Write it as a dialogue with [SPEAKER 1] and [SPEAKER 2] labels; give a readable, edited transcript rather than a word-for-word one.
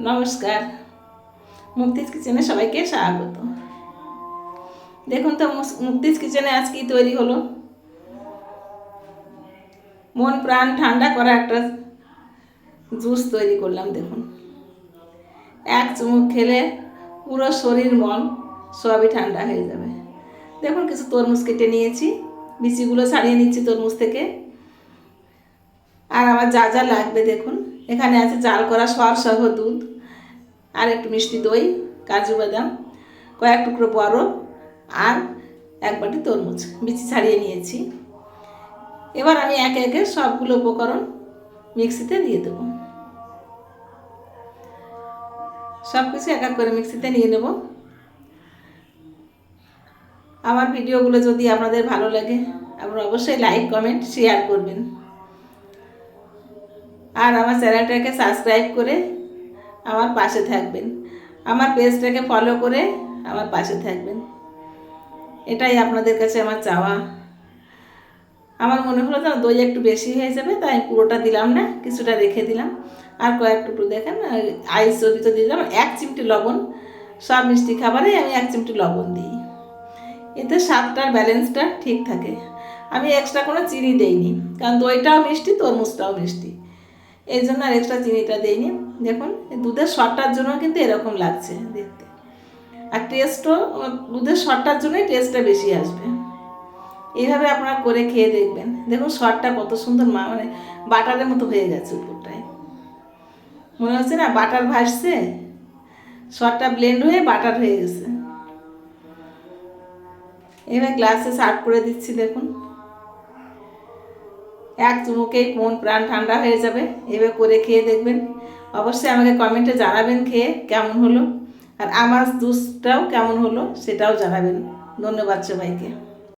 [SPEAKER 1] নমস্কার, মুক্তিজ কিচেনে সবাইকে স্বাগত। দেখুন তো মুক্তিজ কিচেনে আজ কি তৈরি হলো। মন প্রাণ ঠান্ডা করা একটা জুস তৈরি করলাম। দেখুন, এক চুমুক খেলে পুরো শরীর মন সবই ঠান্ডা হয়ে যাবে। দেখুন, কিছু তরমুজ কেটে নিয়েছি, বিচিগুলো ছাড়িয়ে নিচ্ছি তরমুজ থেকে। আর আমার যা যা লাগবে দেখুন, এখানে আছে জাল করা সহ দুধ, আর একটু মিষ্টি দই, কাজু বাদাম, কয়েক টুকরো বরফ, আর এক বাটি তরমুজ বিচি ছাড়িয়ে নিয়েছি। এবার আমি একে একে সবগুলো উপকরণ মিক্সিতে দিয়ে দেবো। সব কিছু এক এক করে মিক্সিতে নিয়ে নেব। আমার ভিডিওগুলো যদি আপনাদের ভালো লাগে, আপনারা অবশ্যই লাইক, কমেন্ট, শেয়ার করবেন। আর আমার চ্যানেলটাকে সাবস্ক্রাইব করে আমার পাশে থাকবেন। আমার পেজটাকে ফলো করে আমার পাশে থাকবেন। এটাই আপনাদের কাছে আমার চাওয়া। আমার মনে হলো যেন দই একটু বেশি হয়ে যাবে, তাই পুরোটা দিলাম না, কিছুটা রেখে দিলাম। আর কয়েক টুকরো দেখেন আইসও ভিতরে দিলাম, 1 চিমটি লবণ। সব মিষ্টি খাবারে আমি 1 চিমটি লবণ দিই, এতে স্বাদটার ব্যালেন্সটা ঠিক থাকে। আমি এক্সট্রা কোনো চিনি দেইনি, কারণ দইটাও মিষ্টি, তরমুজটাও মিষ্টি, এই জন্য আর এক্সট্রা চিনিটা দেইনি। দেখুন, দুধের শটটার জন্য কিন্তু এরকম লাগছে দেখতে, আর টেস্টও দুধের শটটার জন্যই টেস্টটা বেশি আসবে। এইভাবে আপনারা করে খেয়ে দেখবেন। দেখুন শটটা কত সুন্দর, মানে বাটারের মতো হয়ে গেছে, উপরটায় মনে হচ্ছে না বাটার ভাসছে। শটটা ব্লেন্ড হয়ে বাটার হয়ে গেছে। এবার গ্লাসে সার্ভ করে দিচ্ছি। দেখুন, এক চুমুকেই মন প্রাণ ঠান্ডা হয়ে যাবে। এবার করে খেয়ে দেখবেন। অবশ্যই আমাকে কমেন্টে জানাবেন খেয়ে কেমন হলো, আর আমার জুসটাও কেমন হলো সেটাও জানাবেন। ধন্যবাদ সবাইকে।